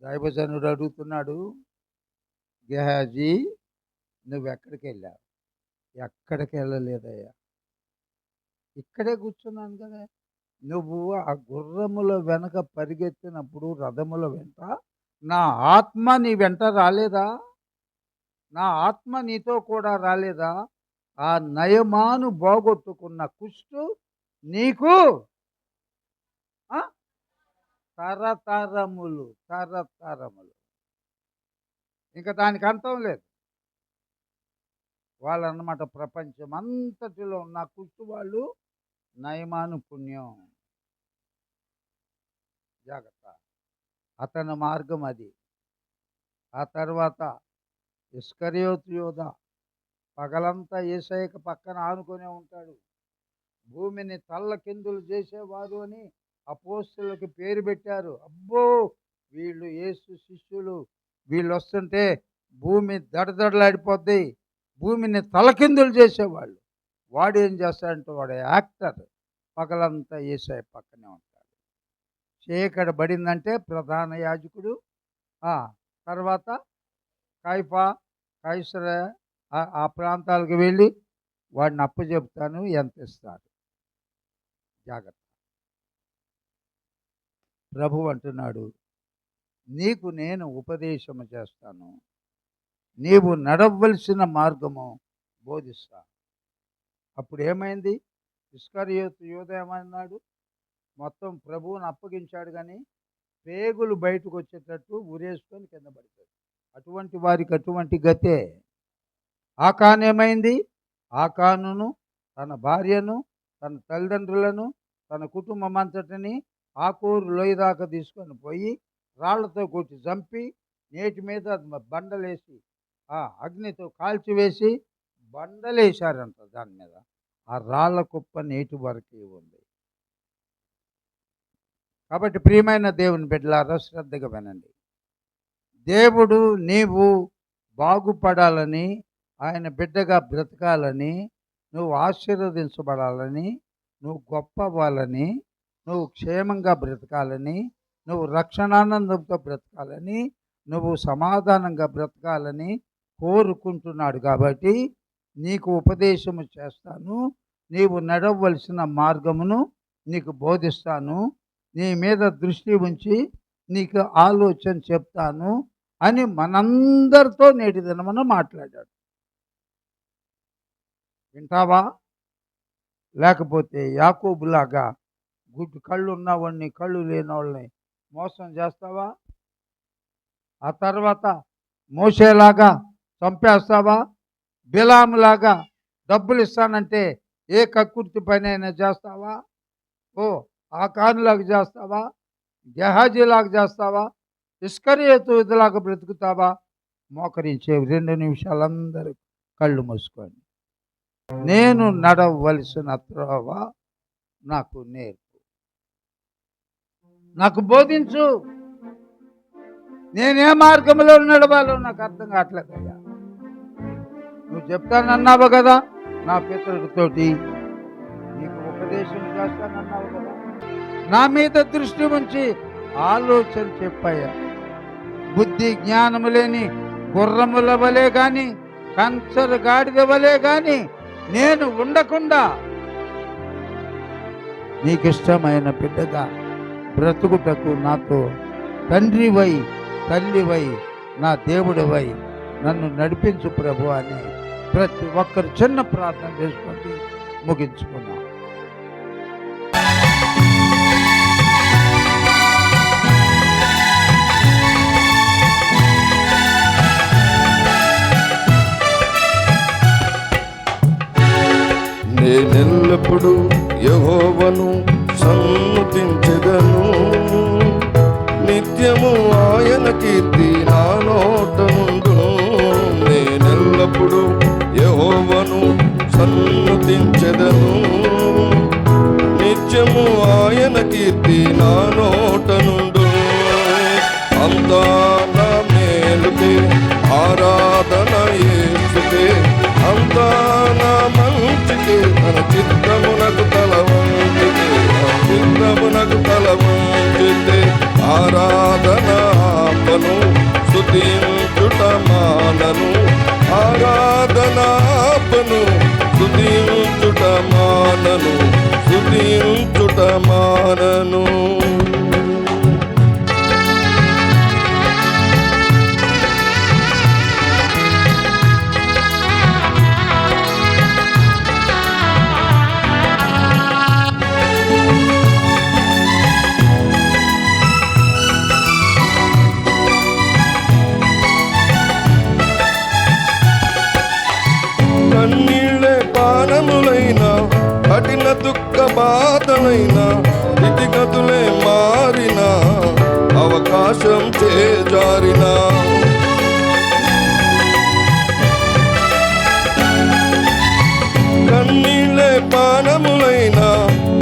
దైవజనుడు అడుగుతున్నాడు, గెహాజీ నువ్వెక్కడికి వెళ్ళావు? ఎక్కడికి వెళ్ళలేదయ్యా, ఇక్కడే కూర్చున్నాను కదా. నువ్వు ఆ గుర్రముల వెనక పరిగెత్తినప్పుడు రథముల వెంట నా ఆత్మ నీ వెంట రాలేదా? నా ఆత్మ నీతో కూడా రాలేదా? ఆ నయమాను బాగొట్టుకున్న కుష్టు నీకు తరతరములు తరతరములు, ఇంకా దానికి అంతం లేదు. వాళ్ళన్నమాట ప్రపంచం అంతటిలో ఉన్న కుష్టు వాళ్ళు నయమాను పుణ్యం. జాగ్రత్త, అతని మార్గం అది. ఆ తర్వాత ఇస్కరియోతు యోధ పగలంతా యేసయ్యకు పక్కన ఆనుకునే ఉంటాడు. భూమిని తల్లకిందులు చేసేవారు అని అపోస్తలులకి పేరు పెట్టారు. అబ్బో, వీళ్ళు యేసు శిష్యులు, వీళ్ళు వస్తుంటే భూమి దడదడలాడిపోద్ది, భూమిని తలకిందులు చేసేవాళ్ళు. వాడు ఏం చేస్తాడంటే, వాడు యాక్టర్, పగలంతా యేసయ్య పక్కనే ఉంటాడు. చీకటి పడిందంటే ప్రధాన యాజకుడు, తర్వాత కైఫా, కైసర, ఆ ప్రాంతాలకు వెళ్ళి వాడిని అప్పచెప్తాను, ఎంత ఇస్తారు. జాగ్రత్త. ప్రభు అంటున్నాడు, నీకు నేను ఉపదేశము చేస్తాను, నీవు నడవలసిన మార్గము బోధిస్తా. అప్పుడు ఏమైంది? ఇస్కరియోతు యూదా ఏమన్నాడు? మొత్తం ప్రభువుని అప్పగించాడు, కానీ పేగులు బయటకు వచ్చేటట్టు ఉరేసుకొని కింద పడిపోయాడు. అటువంటి వారికి అటువంటి గతే. ఆకాను ఏమైంది? ఆకానును, తన భార్యను, తన తల్లిదండ్రులను, తన కుటుంబం అంతటిని ఆకూరు లోయ దాకా తీసుకొని పోయి రాళ్లతో కొట్టి చంపి నేటి మీద బండలేసి అగ్నితో కాల్చివేసి బండలేశారంట దాని మీద. ఆ రాళ్ళ కుప్ప నేటి వరకు ఉంది. కాబట్టి ప్రియమైన దేవుని బిడ్డలారా, శ్రద్ధగా వినండి. దేవుడు నీవు బాగుపడాలని, ఆయన బిడ్డగా బ్రతకాలని, నువ్వు ఆశీర్వదించబడాలని, నువ్వు గొప్ప అవ్వాలని, నువ్వు క్షేమంగా బ్రతకాలని, నువ్వు రక్షణానందంతో బ్రతకాలని, నువ్వు సమాధానంగా బ్రతకాలని కోరుకుంటున్నాడు. కాబట్టి నీకు ఉపదేశము చేస్తాను, నీవు నడవలసిన మార్గమును నీకు బోధిస్తాను, నీ మీద దృష్టి ఉంచి నీకు ఆలోచన చెప్తాను అని మనందరితో నేటి దినమున మాట్లాడాడు. వింటావా? లేకపోతే యాకోబులాగా గుడ్డు కళ్ళు ఉన్నవాడిని కళ్ళు లేని వాళ్ళని మోసం చేస్తావా? ఆ తర్వాత మోసేలాగా చంపేస్తావా? బిలాములాగా డబ్బులు ఇస్తానంటే ఏ కక్కుర్తి పని అయినా చేస్తావా? ఆకానులాగా చేస్తావా? గెహాజీలాగా చేస్తావా? ఇస్కరియోతు ఇదిలాగా బ్రతుకుతావా? మోకరించే 2 నిమిషాలు అందరూ కళ్ళు మూసుకోండి. నేను నడవలసిన త్రోవ నాకు నేర్పు, నాకు బోధించు, నేనే మార్గంలో నడవాలో నాకు అర్థం కావట్లేదయ్యా. నువ్వు చెప్తానన్నావు కదా, నా పితరుడితోటి నీకు ఉపదేశం చేస్తానన్నావు కదా, నా మీద దృష్టి ఉంచి ఆలోచన చెప్పాయా. బుద్ధి జ్ఞానము లేని గుర్రముల వలె కానీ, కంచరు గాడిద వలె కానీ నేను ఉండకుండా నీకిష్టమైన బిడ్డగా బ్రతుకుటకు నాతో తండ్రివై తల్లివై నా దేవుడివై నన్ను నడిపించు ప్రభు అని ప్రతి ఒక్కరు చిన్న ప్రార్థన చేసుకొని ముగించుకున్నాం. నేనెల్లప్పుడు యెహోవాను సన్నుతించెదను, నిత్యము ఆయన కీర్తి నా నోట నుండును. నేనెల్లప్పుడు యెహోవాను సన్నుతించెదను, నిత్యము ఆయన కీర్తి నా నోట నుండును. అంతా నా మేలుకే ఆరాధన యేసుకే, అంతా నా మంచికే, తన చిత్తమునకు తల వంచితే, తన చిత్తమునకు తల వంచితే ఆరాధన ఆపను, స్తుతించుట మానను. ఆరాధన ఆపను, స్తుతించుట మానను, స్తుతించుట మానను. కన్నీళ్ళే పానములైనా, కఠిన దుఃఖ బాధలైనా, స్థితిగతులే మారిన, అవకాశం చేజారిన, కన్నీళ్ళే పానములైనా,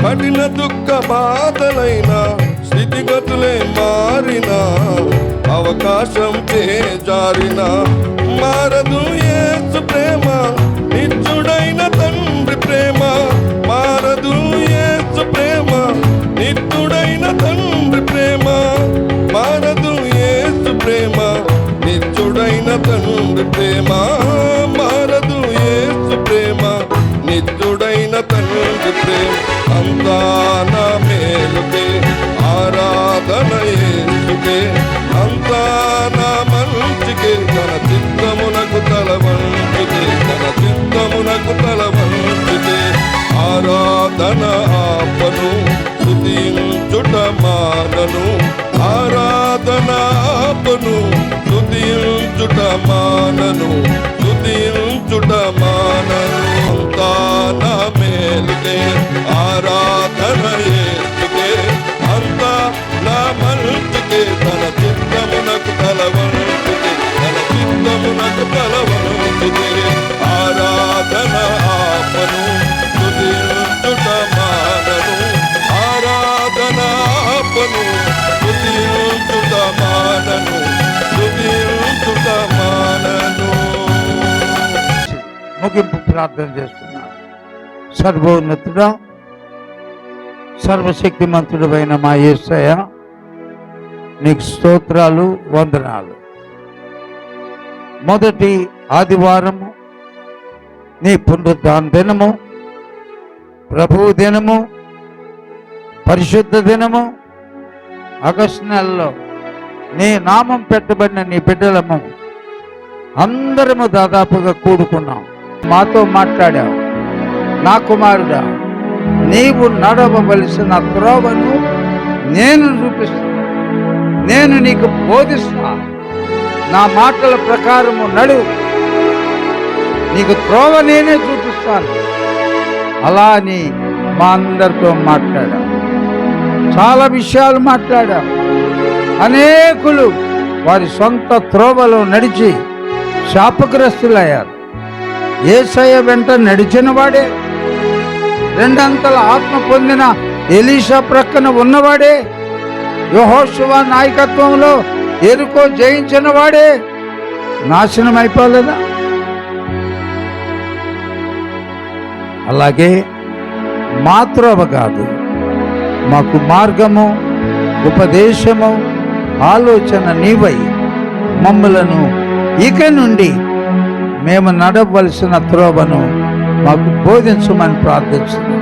కఠిన దుఃఖ బాధలైనా, స్థితిగతులే మారిన, అవకాశం చేజారిన, మారదు యేసు ప్రేమ, నిత్యుడైన తండ్రి ప్రేమ. మారదు యేసు ప్రేమ, నిత్యుడైన తండ్రి ప్రేమ. మారదు యేసు ప్రేమ, నిత్యుడైన తండ్రి ప్రేమ. మారదు యేసు ప్రేమ, నిత్యుడైన తండ్రి ప్రేమ. అంతా నా మేలుకే ఆరాధన యేసుకే, అంతా నా మంచికే, తన చిత్తమునకు తల వంచితే, తన చిత్తమునకు తల వంచితే ఆరాధన ఆపను, స్తుతించుట మానను. ఆరాధన ఆపను, స్తుతించుట మానను, స్తుతించుట మానను. అంతా నా మేలుకే ఆరాధన యేసుకే, అంతా నా మంచికే, తన చిత్తమునకు తల వంచితే, తన చిత్తమునకు తల వంచితే ఆరాధన ఆపను, స్తుతించుట మానను. ఆరాధన ఆపను, స్తుతించుట మానను, స్తుతించుట మానను. ముగింపు ప్రార్థన చేస్తున్నాను. సర్వోన్నతుడా, సర్వశక్తిమంతుడైన మా యేసయ్య, నీకు స్తోత్రాలు, వందనాలు. మొదటి ఆదివారము నీ పునరుద్ధాన దినము, ప్రభువు దినము, పరిశుద్ధ దినము, ఆగస్టు నెలలో నీ నామం పెట్టబడిన నీ బిడ్డలము అందరము దాదాపుగా కూడుకున్నాం. మాతో మాట్లాడావు. నా కుమారుడా, నీవు నడవవలసిన త్రోవను నేను చూపిస్తాను, నేను నీకు బోధిస్తా. నా మాటల ప్రకారము నడు, నీకు త్రోవ నేనే చూపిస్తాను. అలా అని మా అందరితో మాట్లాడా. చాలా విషయాలు మాట్లాడా. అనేకులు వారి సొంత త్రోవలో నడిచి శాపగ్రస్తులయ్యారు. యేసయ్య వెంట నడిచిన వాడే, రెండంతల ఆత్మ పొందిన ఎలీషా ప్రక్కన ఉన్నవాడే, యెహోషువ నాయకత్వంలో యెరికో జయించిన వాడే నాశనం అయిపోలేదా? అలాగే మా త్రోవ కాదు, మాకు మార్గము, ఉపదేశము, ఆలోచన నీవై మమ్మలను ఇక నుండి మేము నడవలసిన త్రోవను మాకు బోధించమని ప్రార్థిస్తున్నాం.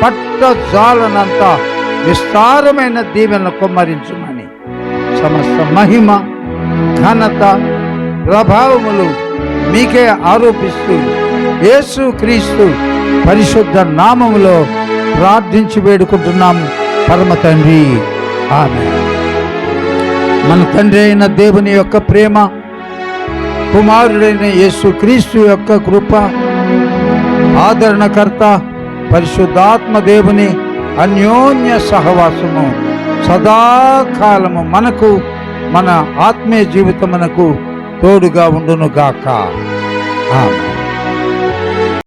పట్టజాలనంత విస్తారమైన దీవెనలు కుమ్మరించమని సమస్త మహిమ ఘనత ప్రభావములు మీకే ఆరోపిస్తూ యేసు క్రీస్తు పరిశుద్ధ నామములో ప్రార్థించి వేడుకుంటున్నాం పరమ తండ్రి, ఆమేన్. మన తండ్రి అయిన దేవుని యొక్క ప్రేమ, కుమారుడైన యేసు క్రీస్తు యొక్క కృప, ఆదరణకర్త పరిశుద్ధాత్మ దేవుని అన్యోన్య సహవాసము సదాకాలము మనకు, మన ఆత్మీయ జీవితమునకు తోడుగా ఉండును గాక. ఆమేన్.